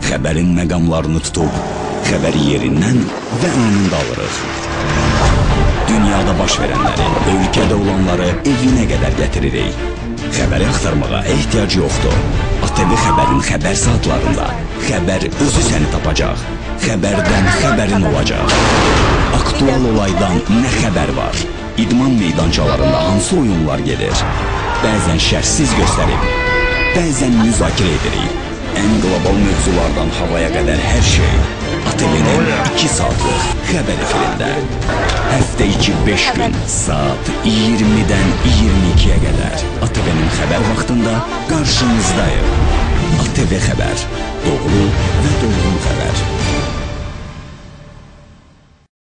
xəbərin məqamlarını tutub, xəbəri yerindən və anında alırıq. Dünyada baş verənləri, ölkədə olanları evinə qədər gətiririk. Xəbəri axtarmağa ehtiyac yoxdur. ATV xəbərin xəbər saatlarında xəbər özü səni tapacaq. Xəbərdən xəbərin olacaq. Aktual olaydan nə xəbər var? İdman meydançalarında hansı oyunlar gedir? Bəzən şərhsiz göstərib, bəzən müzakirə edirik. Ən qlobal mövzulardan havaya qədər hər şey ATV-nin 2 saatlıq xəbər efirində. Həftə içi 5 gün, saat 20-dən 22-yə qədər ATV-nin xəbər vaxtında qarşınızdayıq. ATV Xəbər, doğru və doğru xəbər.